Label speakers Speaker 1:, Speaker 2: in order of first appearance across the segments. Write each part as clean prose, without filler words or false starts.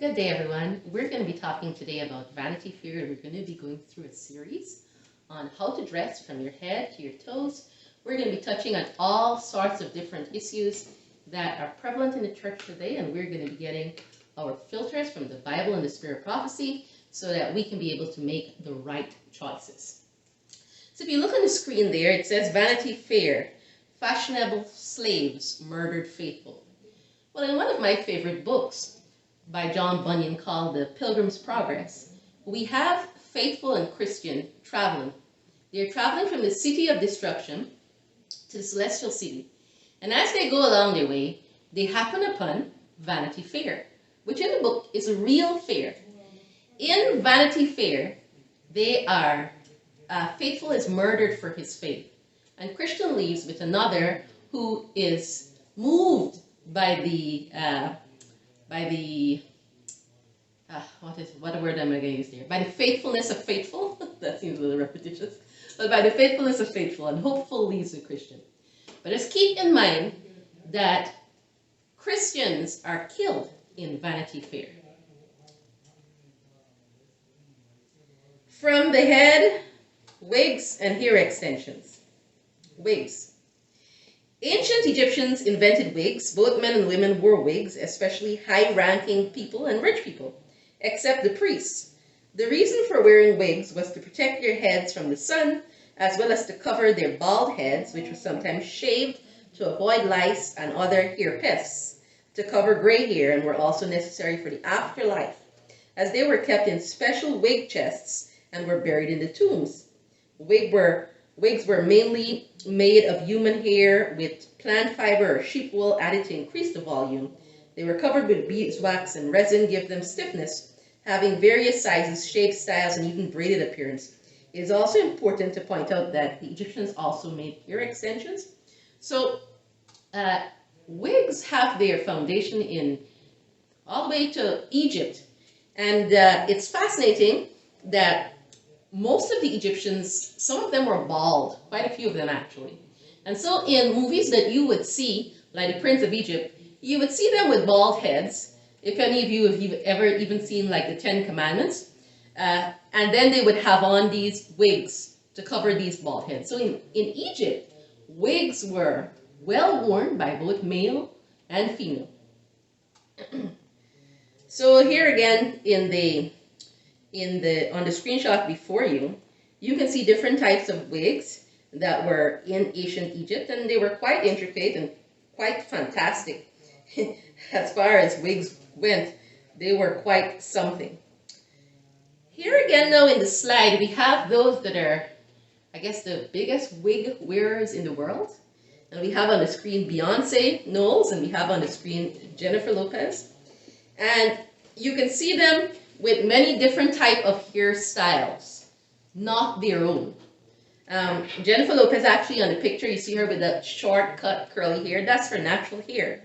Speaker 1: Good day, everyone. We're going to be talking today about Vanity Fair, and we're going to be going through a series on how to dress from your head to your toes. We're going to be touching on all sorts of different issues that are prevalent in the church today, and we're going to be getting our filters from the Bible and the Spirit of Prophecy so that we can be able to make the right choices. So if you look on the screen there, it says Vanity Fair, Fashionable Slaves Murdered Faithful. Well, in one of my favorite books, by John Bunyan, called the Pilgrims Progress, we have faithful and Christian traveling. They're traveling from the city of destruction to the celestial city. And as they go along their way, they happen upon Vanity Fair, which in the book is a real fair. In Vanity Fair, they are, faithful is murdered for his faith. And Christian leaves with another who is moved by the what word am I going to use there? By the faithfulness of faithful. That seems a little repetitious. But by the faithfulness of faithful, and hopeful leaves a Christian. But just keep in mind that Christians are killed in Vanity Fair. From the head, wigs and hair extensions. Wigs. Ancient Egyptians invented wigs. Both men and women wore wigs, especially high-ranking people and rich people, except the priests. The reason for wearing wigs was to protect their heads from the sun, as well as to cover their bald heads, which was sometimes shaved to avoid lice and other hair pests, to cover gray hair, and were also necessary for the afterlife, as they were kept in special wig chests and were buried in the tombs. Wigs were mainly made of human hair with plant fiber or sheep wool added to increase the volume. They were covered with beeswax and resin, give them stiffness, having various sizes, shapes, styles, and even braided appearance. It is also important to point out that the Egyptians also made hair extensions. So wigs have their foundation in all the way to Egypt. And it's fascinating that most of the Egyptians, some of them were bald, quite a few of them actually. And so in movies that you would see, like The Prince of Egypt, you would see them with bald heads. If any of you have ever even seen like the Ten Commandments, and then they would have on these wigs to cover these bald heads. So in Egypt, wigs were well worn by both male and female. So here again on the screenshot before you, you can see different types of wigs that were in ancient Egypt, and they were quite intricate and quite fantastic. As far as wigs went, they were quite something. Here again now in the slide, we have those that are, I guess, the biggest wig wearers in the world. And we have on the screen Beyonce Knowles, and we have on the screen Jennifer Lopez. And you can see them with many different type of hairstyles, not their own. Jennifer Lopez, actually on the picture, you see her with that short cut curly hair. That's her natural hair.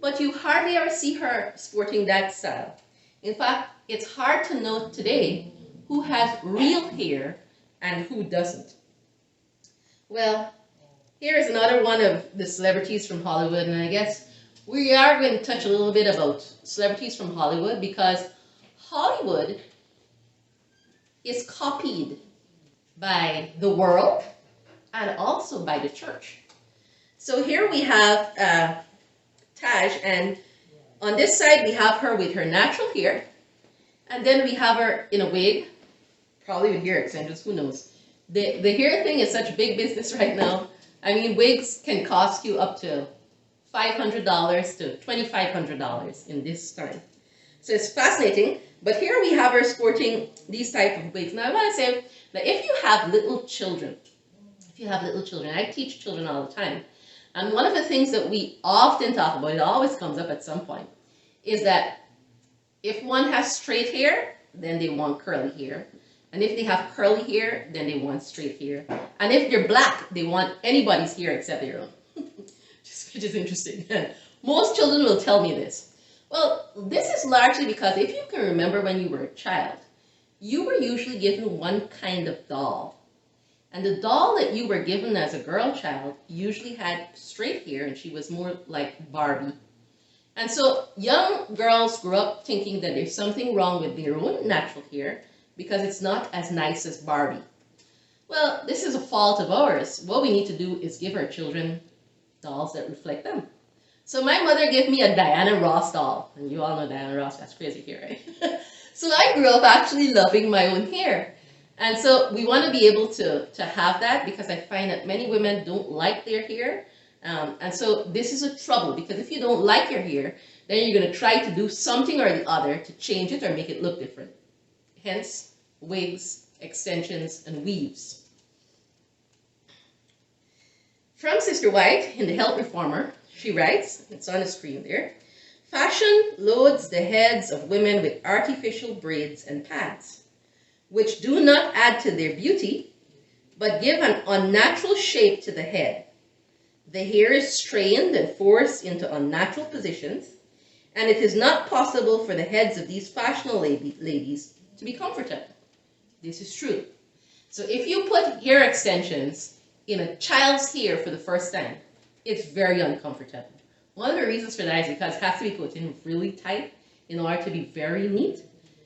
Speaker 1: But you hardly ever see her sporting that style. In fact, it's hard to know today who has real hair and who doesn't. Well, here is another one of the celebrities from Hollywood, and I guess we are going to touch a little bit about celebrities from Hollywood, because Hollywood is copied by the world and also by the church. So here we have Taj, and on this side we have her with her natural hair, and then we have her in a wig, probably with hair extensions, who knows. The hair thing is such big business right now. I mean, wigs can cost you up to $500 to $2,500 in this time. So it's fascinating. But here we have her sporting these type of wigs. Now I want to say that if you have little children, I teach children all the time. And one of the things that we often talk about, it always comes up at some point, is that if one has straight hair, then they want curly hair. And if they have curly hair, then they want straight hair. And if they're black, they want anybody's hair except their own. Which is interesting. Most children will tell me this. Well, this is largely because if you can remember when you were a child, you were usually given one kind of doll. And the doll that you were given as a girl child usually had straight hair, and she was more like Barbie. And so young girls grow up thinking that there's something wrong with their own natural hair because it's not as nice as Barbie. Well, this is a fault of ours. What we need to do is give our children dolls that reflect them. So my mother gave me a Diana Ross doll. And you all know Diana Ross, that's crazy hair, right? So I grew up actually loving my own hair. And so we want to be able to have that because I find that many women don't like their hair. And so this is a trouble because if you don't like your hair, then you're going to try to do something or the other to change it or make it look different. Hence, wigs, extensions, and weaves. From Sister White in The Health Reformer, she writes, it's on the screen there, fashion loads the heads of women with artificial braids and pads, which do not add to their beauty, but give an unnatural shape to the head. The hair is strained and forced into unnatural positions, and it is not possible for the heads of these fashionable ladies to be comfortable. This is true. So if you put hair extensions in a child's hair for the first time, it's very uncomfortable. One of the reasons for that is because it has to be put in really tight in order to be very neat.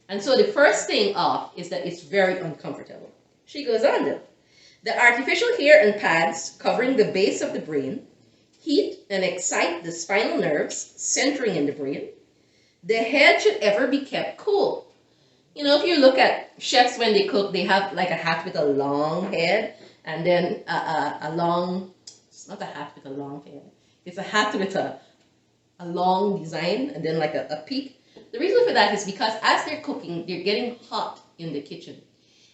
Speaker 1: And so the first thing off is that it's very uncomfortable. She goes on though. The artificial hair and pads covering the base of the brain heat and excite the spinal nerves centering in the brain. The head should ever be kept cool. You know, if you look at chefs when they cook, they have like a hat with a long head and then a long, it's not a hat with a long head. It's a hat with a long design and then like a peak. The reason for that is because as they're cooking, they're getting hot in the kitchen.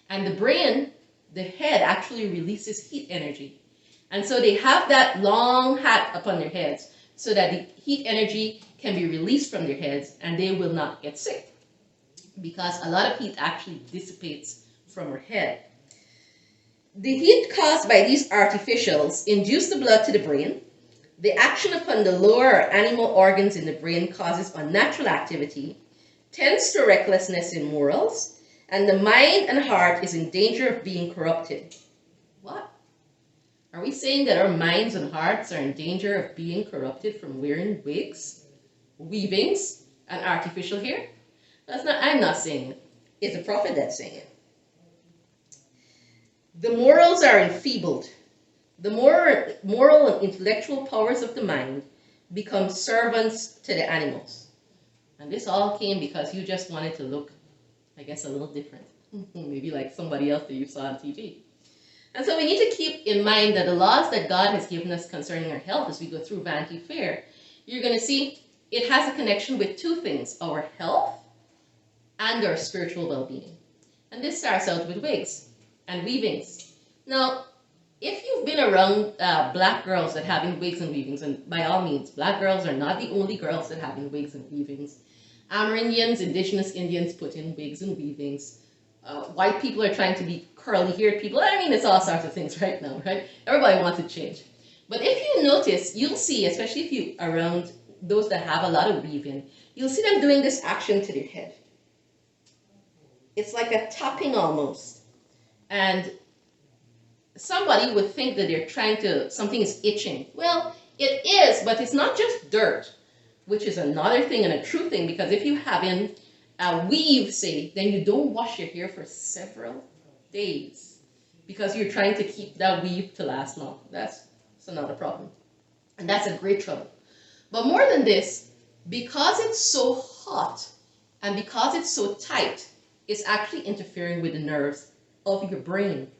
Speaker 1: And the brain, the head actually releases heat energy. And so they have that long hat upon their heads so that the heat energy can be released from their heads and they will not get sick. Because a lot of heat actually dissipates from our head. The heat caused by these artificials induce the blood to the brain. The action upon the lower or animal organs in the brain causes unnatural activity, tends to recklessness in morals, and the mind and heart is in danger of being corrupted. What? Are we saying that our minds and hearts are in danger of being corrupted from wearing wigs, weavings, and artificial hair? I'm not saying it. It's the prophet that's saying it. The morals are enfeebled. The moral and intellectual powers of the mind become servants to the animals. And this all came because you just wanted to look, I guess, a little different. Maybe like somebody else that you saw on TV. And so we need to keep in mind that the laws that God has given us concerning our health as we go through Vanity Fair, you're going to see it has a connection with two things, our health and our spiritual well-being. And this starts out with wigs and weavings. Now, if you've been around black girls that have in wigs and weavings, and by all means, black girls are not the only girls that have in wigs and weavings. Amerindians, indigenous Indians put in wigs and weavings. White people are trying to be curly-haired people. I mean, it's all sorts of things right now, right? Everybody wants to change. But if you notice, you'll see, especially if you around those that have a lot of weaving, you'll see them doing this action to their head. It's like a tapping almost. And somebody would think that they're trying to, something is itching. Well, it is, but it's not just dirt, which is another thing and a true thing, because if you have in a weave, say, then you don't wash your hair for several days because you're trying to keep that weave to last long. That's another problem. And that's a great trouble. But more than this, because it's so hot and because it's so tight, it's actually interfering with the nerves of your brain.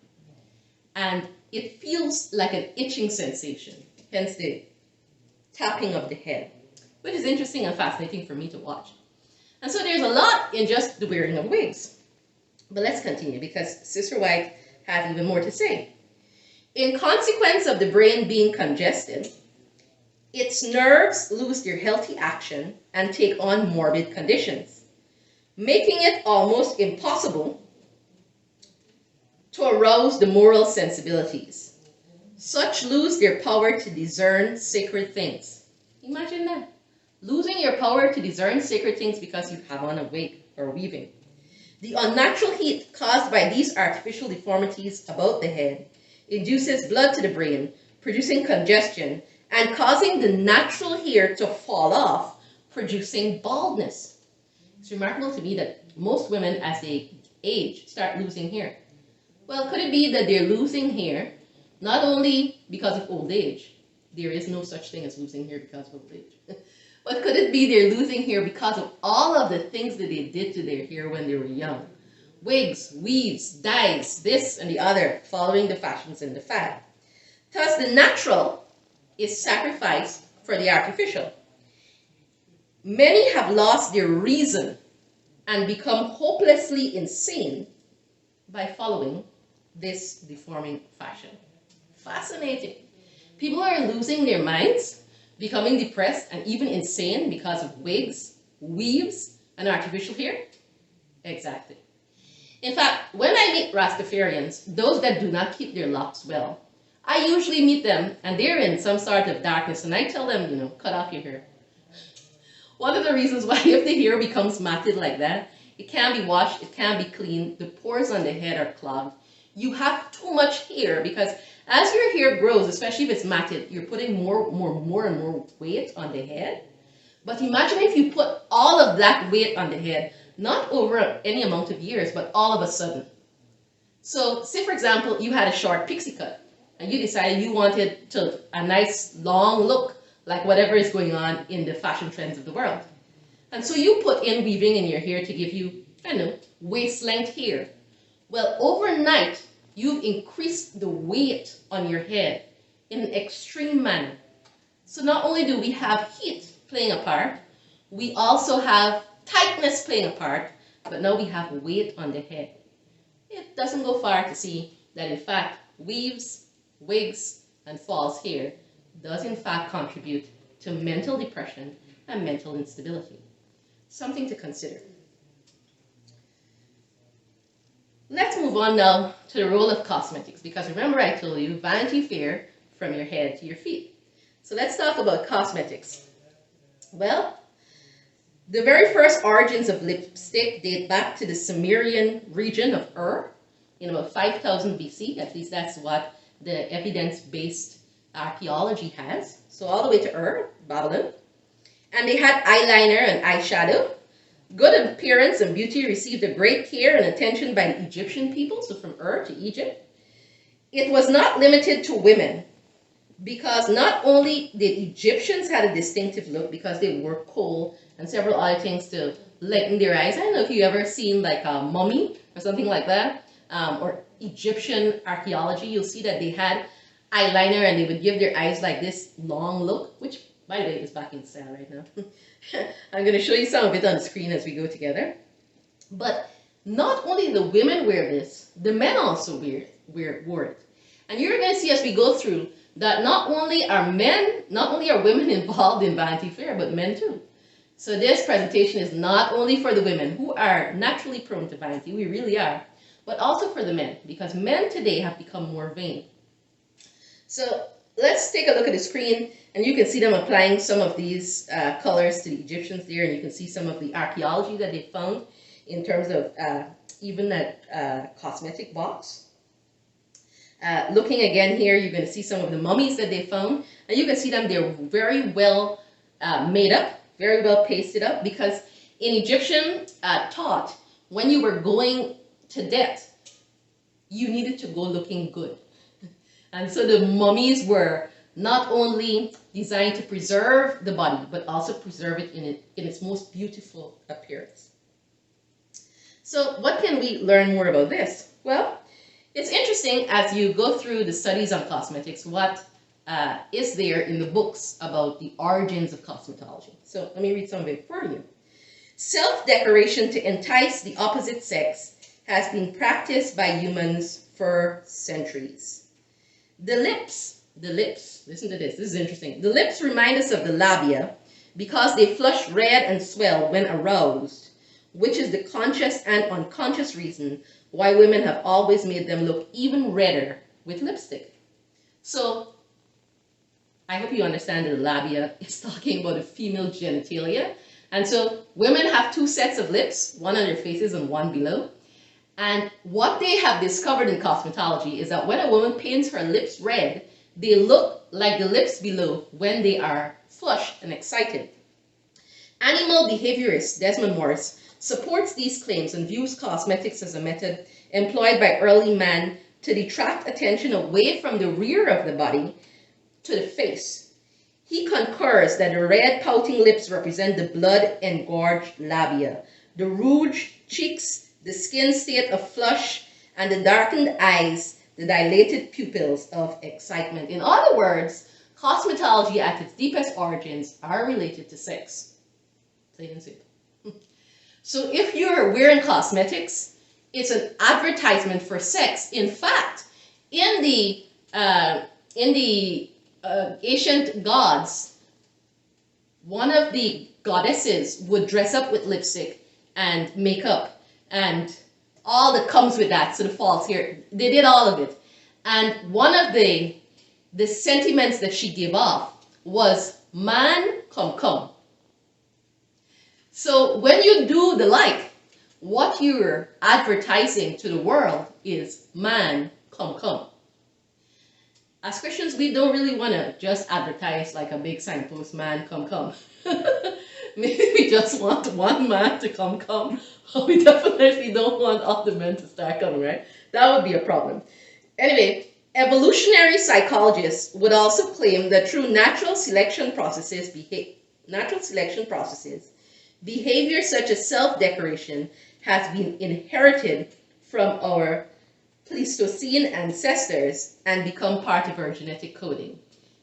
Speaker 1: And it feels like an itching sensation, hence the tapping of the head, which is interesting and fascinating for me to watch. And so there's a lot in just the wearing of wigs. But let's continue because Sister White has even more to say. In consequence of the brain being congested, its nerves lose their healthy action and take on morbid conditions, making it almost impossible to arouse the moral sensibilities. Such lose their power to discern sacred things. Imagine that. Losing your power to discern sacred things because you have on a wig or weaving. The unnatural heat caused by these artificial deformities about the head induces blood to the brain, producing congestion and causing the natural hair to fall off, producing baldness. It's remarkable to me that most women, as they age, start losing hair. Well, could it be that they're losing hair not only because of old age? There is no such thing as losing hair because of old age. But could it be they're losing hair because of all of the things that they did to their hair when they were young? Wigs, weaves, dyes, this and the other, following the fashions and the fad. Thus, the natural is sacrificed for the artificial. Many have lost their reason and become hopelessly insane by following this deforming fashion. Fascinating. People are losing their minds, becoming depressed and even insane because of wigs, weaves, and artificial hair? Exactly. In fact, when I meet Rastafarians, those that do not keep their locks well, I usually meet them and they're in some sort of darkness and I tell them, cut off your hair. One of the reasons why if the hair becomes matted like that, it can't be washed, it can't be cleaned, the pores on the head are clogged. You have too much hair because as your hair grows, especially if it's matted, you're putting more and more weight on the head. But imagine if you put all of that weight on the head, not over any amount of years, but all of a sudden. So say for example, you had a short pixie cut and you decided you wanted a nice long look like whatever is going on in the fashion trends of the world. And so you put in weaving in your hair to give you, waist-length hair. Well, overnight, you've increased the weight on your head in an extreme manner. So not only do we have heat playing a part, we also have tightness playing a part, but now we have weight on the head. It doesn't go far to see that in fact, weaves, wigs, and false hair does in fact contribute to mental depression and mental instability. Something to consider. Let's move on now to the role of cosmetics, because remember I told you Vanity Fair from your head to your feet. So let's talk about cosmetics. Well, the very first origins of lipstick date back to the Sumerian region of Ur in about 5000 BC. At least that's what the evidence-based archaeology has. So all the way to Ur, Babylon. And they had eyeliner and eyeshadow. Good appearance and beauty received a great care and attention by the Egyptian people, so from Ur to Egypt. It was not limited to women, because not only did Egyptians had a distinctive look because they wore kohl and several other things to lighten their eyes. I don't know if you ever seen like a mummy or something like that, or Egyptian archaeology. You'll see that they had eyeliner and they would give their eyes like this long look, which by the way is back in style right now. I'm going to show you some of it on the screen as we go together. But not only the women wear this, the men also wore it. And you're going to see as we go through that not only are women involved in Vanity Fair, but men too. So this presentation is not only for the women who are naturally prone to vanity, we really are, but also for the men, because men today have become more vain. So let's take a look at the screen, and you can see them applying some of these colors to the Egyptians there, and you can see some of the archaeology that they found in terms of even that cosmetic box. Looking again here, you're going to see some of the mummies that they found, and you can see them, they're very well made up, very well pasted up, because in Egyptian thought, when you were going to death, you needed to go looking good. And so the mummies were not only designed to preserve the body, but also preserve it in its most beautiful appearance. So what can we learn more about this? Well, it's interesting as you go through the studies on cosmetics, what is there in the books about the origins of cosmetology. So let me read some of it for you. Self-decoration to entice the opposite sex has been practiced by humans for centuries. The lips, listen to this is interesting. The lips remind us of the labia because they flush red and swell when aroused, which is the conscious and unconscious reason why women have always made them look even redder with lipstick. So I hope you understand that the labia is talking about the female genitalia. And so women have two sets of lips, one on their faces and one below. And what they have discovered in cosmetology is that when a woman paints her lips red, they look like the lips below when they are flushed and excited. Animal behaviorist Desmond Morris supports these claims and views cosmetics as a method employed by early man to detract attention away from the rear of the body to the face. He concurs that the red pouting lips represent the blood-engorged labia, the rouged cheeks, the skin state of flush, and the darkened eyes, the dilated pupils of excitement. In other words, cosmetology at its deepest origins are related to sex. Plain and simple. So if you're wearing cosmetics, it's an advertisement for sex. In fact, in the ancient gods, one of the goddesses would dress up with lipstick and makeup and all that comes with that, so the false hair. They did all of it. And one of the sentiments that she gave off was, man, come, come. So when you do the like, what you're advertising to the world is, man, come, come. As Christians, we don't really want to just advertise like a big signpost, man, come, come. Maybe we just want one man to come. We definitely don't want all the men to start coming, right? That would be a problem. Anyway, evolutionary psychologists would also claim that through natural selection processes, behavior such as self-decoration has been inherited from our Pleistocene ancestors and become part of our genetic coding.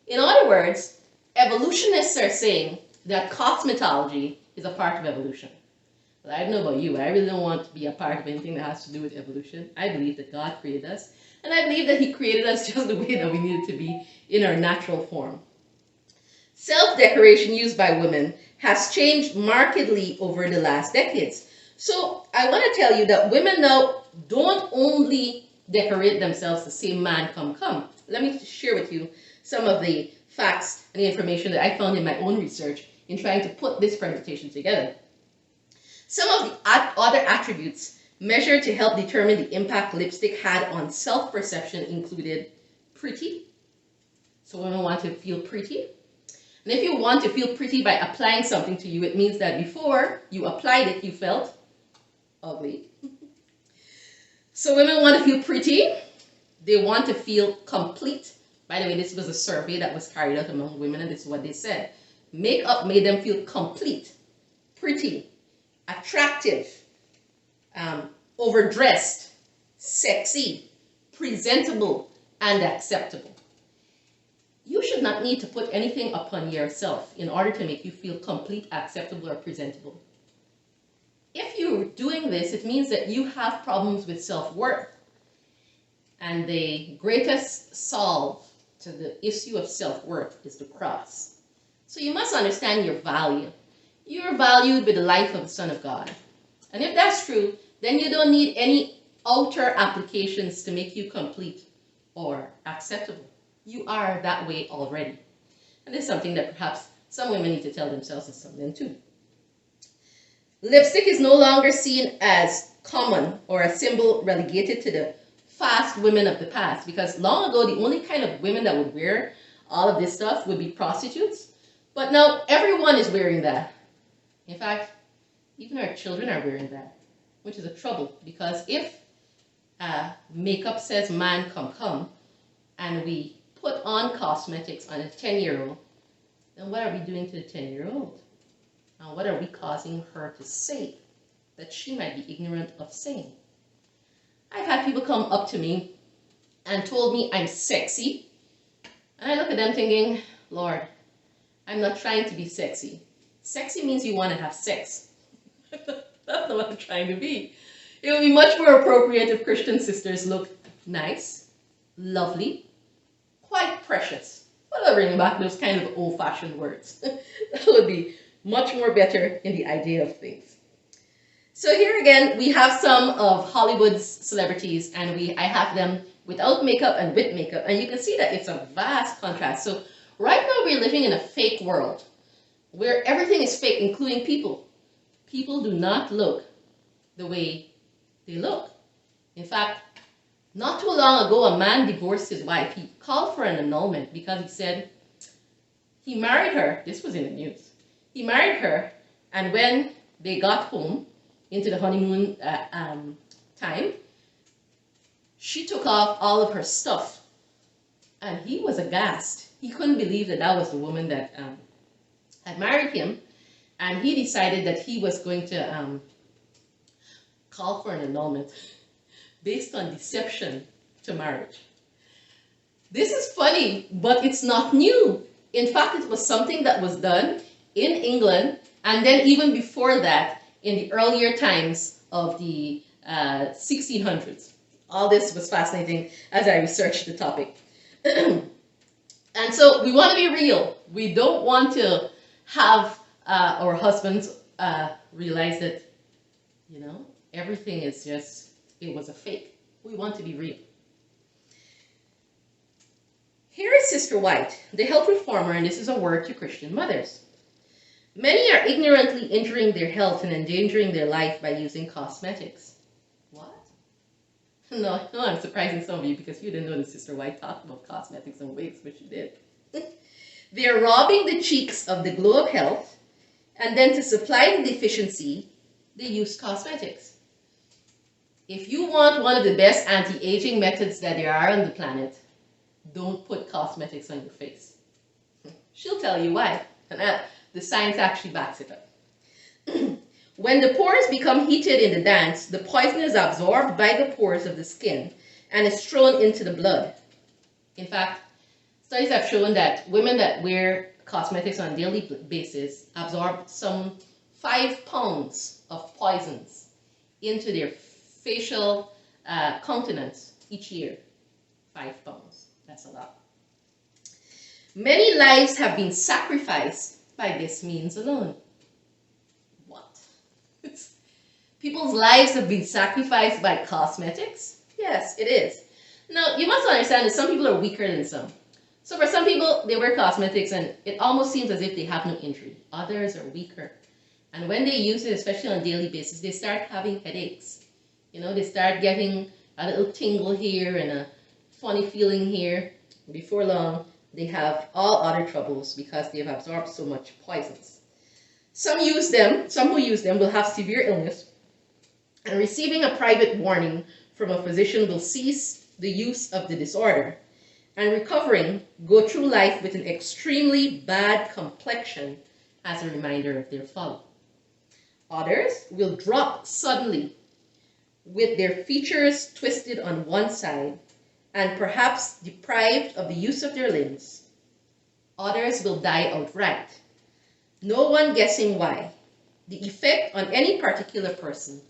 Speaker 1: In other words, evolutionists are saying that cosmetology is a part of evolution. But I don't know about you, I really don't want to be a part of anything that has to do with evolution. I believe that God created us, and I believe that He created us just the way that we needed to be in our natural form. Self-decoration used by women has changed markedly over the last decades. So I want to tell you that women now don't only decorate themselves to say, man, come, come. Let me share with you some of the facts and the information that I found in my own research in trying to put this presentation together. Some of the other attributes measured to help determine the impact lipstick had on self-perception included pretty. So women want to feel pretty. And if you want to feel pretty by applying something to you, it means that before you applied it, you felt ugly. So women want to feel pretty. They want to feel complete. By the way, this was a survey that was carried out among women, and this is what they said. Makeup made them feel complete, pretty, attractive, overdressed, sexy, presentable, and acceptable. You should not need to put anything upon yourself in order to make you feel complete, acceptable, or presentable. If you're doing this, it means that you have problems with self-worth. And the greatest solve to the issue of self-worth is the cross. So you must understand your value. You're valued with the life of the Son of God. And if that's true, then you don't need any outer applications to make you complete or acceptable. You are that way already. And this is something that perhaps some women need to tell themselves and some men too. Lipstick is no longer seen as common or a symbol relegated to the fast women of the past, because long ago the only kind of women that would wear all of this stuff would be prostitutes. But now everyone is wearing that. In fact, even our children are wearing that, which is a trouble, because if makeup says man come come and we put on cosmetics on a 10-year-old, then what are we doing to the 10-year-old? And what are we causing her to say that she might be ignorant of saying? I've had people come up to me and told me I'm sexy. And I look at them thinking, Lord, I'm not trying to be sexy. Sexy means you want to have sex. That's not what I'm trying to be. It would be much more appropriate if Christian sisters look nice, lovely, quite precious. Well, I'll bring back those kind of old-fashioned words. That would be much more better in the idea of things. So here again, we have some of Hollywood's celebrities, and I have them without makeup and with makeup, and you can see that it's a vast contrast. So right now we're living in a fake world where everything is fake, including people. People do not look the way they look. In fact, not too long ago, a man divorced his wife. He called for an annulment because he said he married her. This was in the news. He married her And when they got home into the honeymoon time, she took off all of her stuff. And he was aghast. He couldn't believe that that was the woman that had married him. And he decided that he was going to call for an annulment based on deception to marriage. This is funny, but it's not new. In fact, it was something that was done in England, and then even before that, in the earlier times of the 1600s. All this was fascinating as I researched the topic. And so we want to be real. We don't want to have our husbands realize that, everything is just, it was a fake. We want to be real. Here is Sister White, the health reformer, and this is a word to Christian mothers. Many are ignorantly injuring their health and endangering their life by using cosmetics. What? No, I'm surprising some of you because you didn't know that Sister White talked about cosmetics and wigs, but she did. They are robbing the cheeks of the glow of health, and then to supply the deficiency, they use cosmetics. If you want one of the best anti-aging methods that there are on the planet, don't put cosmetics on your face. She'll tell you why, and the science actually backs it up. When the pores become heated in the dance, the poison is absorbed by the pores of the skin and is thrown into the blood. In fact, studies have shown that women that wear cosmetics on a daily basis absorb some 5 pounds of poisons into their facial countenance each year. 5 pounds. That's a lot. Many lives have been sacrificed by this means alone. What? People's lives have been sacrificed by cosmetics? Yes, it is. Now, you must understand that some people are weaker than some. So for some people, they wear cosmetics and it almost seems as if they have no injury. Others are weaker. And when they use it, especially on a daily basis, they start having headaches. They start getting a little tingle here and a funny feeling here. Before long, they have all other troubles because they have absorbed so much poisons. Some who use them will have severe illness, and receiving a private warning from a physician will cease the use of the disorder, and recovering, go through life with an extremely bad complexion as a reminder of their folly. Others will drop suddenly with their features twisted on one side and perhaps deprived of the use of their limbs. Others will die outright, no one guessing why. The effect on any particular person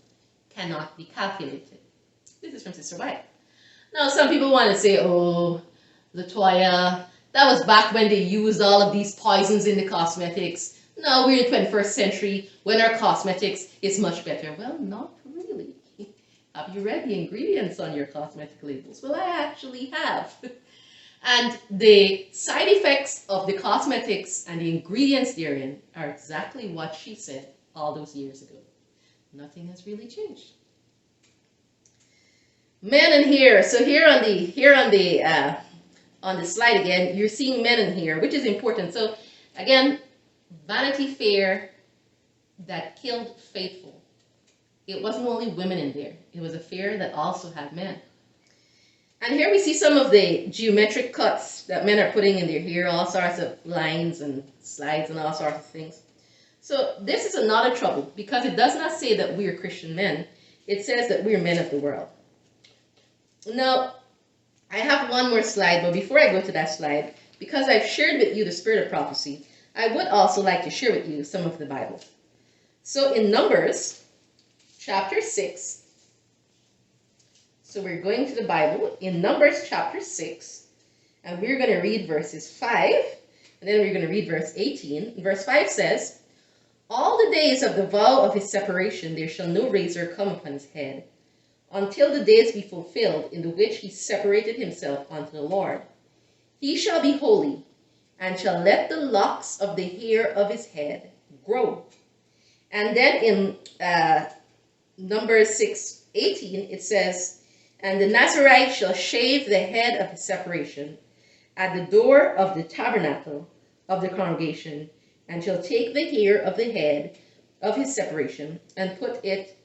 Speaker 1: cannot be calculated. This is from Sister White. Now, some people want to say, oh, Latoya, that was back when they used all of these poisons in the cosmetics. Now we're in the 21st century when our cosmetics is much better. Well, not really. Have you read the ingredients on your cosmetic labels? Well, I actually have. And the side effects of the cosmetics and the ingredients therein are exactly what she said all those years ago. Nothing has really changed. Men and hair. So here on the slide again, you're seeing men and hair, which is important. So again, Vanity Fair that killed Faithful. It wasn't only women in there. It was a fair that also had men. And here we see some of the geometric cuts that men are putting in their hair, all sorts of lines and slides and all sorts of things. So this is another trouble because it does not say that we're Christian men. It says that we're men of the world. Now, I have one more slide, but before I go to that slide, because I've shared with you the spirit of prophecy, I would also like to share with you some of the Bible. So in Numbers, chapter 6, so we're going to the Bible in Numbers chapter 6, and we're going to read verses 5, and then we're going to read verse 18. Verse 5 says, "All the days of the vow of his separation there shall no razor come upon his head, until the days be fulfilled in the which he separated himself unto the Lord. He shall be holy, and shall let the locks of the hair of his head grow." And then in Numbers 6:18 it says, "And the Nazirite shall shave the head of his separation at the door of the tabernacle of the congregation, and shall take the hair of the head of his separation and put it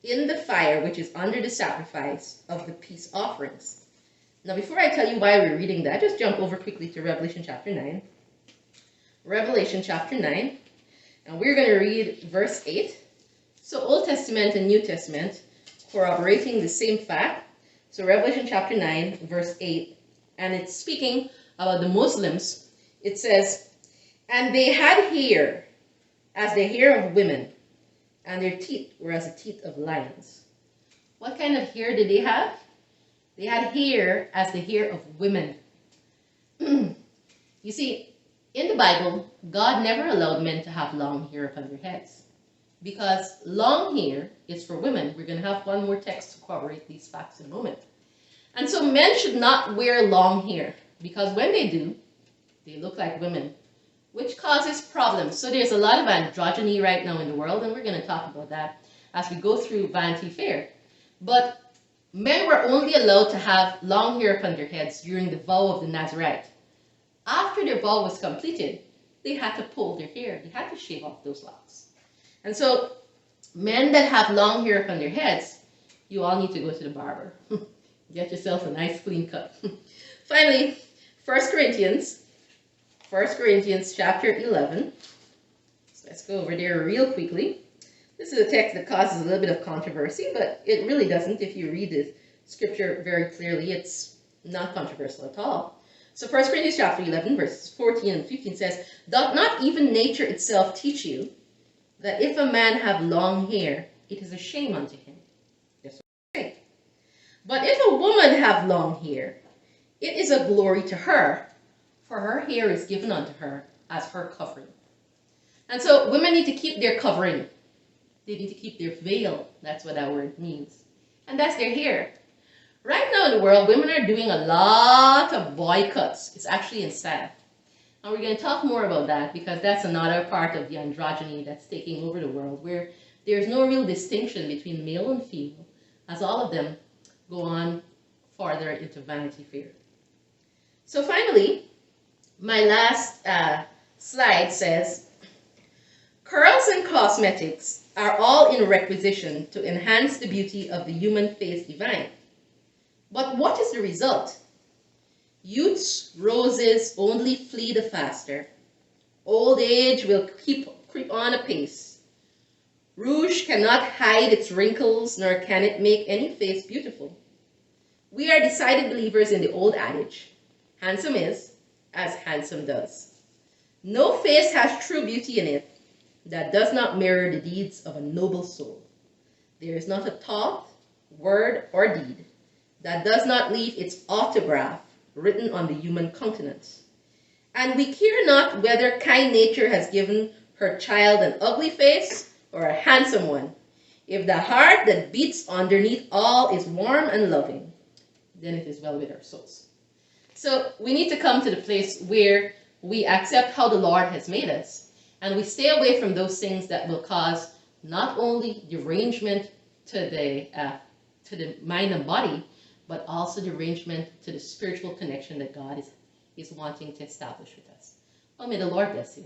Speaker 1: in the fire which is under the sacrifice of the peace offerings. Now, before I tell you why we're reading that, just jump over quickly to Revelation chapter 9. Revelation chapter 9, and we're going to read verse 8. So Old Testament and New Testament corroborating the same fact. So Revelation chapter 9, verse 8, and it's speaking about the Muslims. It says, "And they had hair as the hair of women, and their teeth were as the teeth of lions." What kind of hair did they have? They had hair as the hair of women. You see, in the Bible, God never allowed men to have long hair upon their heads, because long hair is for women. We're going to have one more text to corroborate these facts in a moment. And so men should not wear long hair, because when they do, they look like women, which causes problems. So there's a lot of androgyny right now in the world, and we're going to talk about that as we go through Vanity Fair. But men were only allowed to have long hair upon their heads during the vow of the Nazarite. After their vow was completed, they had to pull their hair. They had to shave off those locks. And so men that have long hair upon their heads, you all need to go to the barber. Get yourself a nice clean cut. Finally, 1 Corinthians chapter 11. So let's go over there real quickly. This is a text that causes a little bit of controversy, but it really doesn't. If you read the scripture very clearly, it's not controversial at all. So 1 Corinthians chapter 11, verses 14 and 15 says, "Doth not even nature itself teach you that if a man have long hair, it is a shame unto him? That's what I say. But if a woman have long hair, it is a glory to her, for her hair is given unto her as her covering." And so women need to keep their covering. They need to keep their veil. That's what that word means. And that's their hair. Right now in the world, women are doing a lot of boycotts. It's actually sad. And we're going to talk more about that, because that's another part of the androgyny that's taking over the world, where there's no real distinction between male and female, as all of them go on farther into Vanity Fair. So finally, my last slide says, curls and cosmetics are all in requisition to enhance the beauty of the human face divine. But what is the result? Youth's roses only flee the faster. Old age will creep on apace. Rouge cannot hide its wrinkles, nor can it make any face beautiful. We are decided believers in the old adage, handsome is as handsome does. No face has true beauty in it that does not mirror the deeds of a noble soul. There is not a thought, word, or deed that does not leave its autograph written on the human countenance. And we care not whether kind nature has given her child an ugly face or a handsome one. If the heart that beats underneath all is warm and loving, then it is well with our souls. So we need to come to the place where we accept how the Lord has made us, and we stay away from those things that will cause not only derangement to the mind and body, but also derangement to the spiritual connection that God is wanting to establish with us. Well, may the Lord bless you.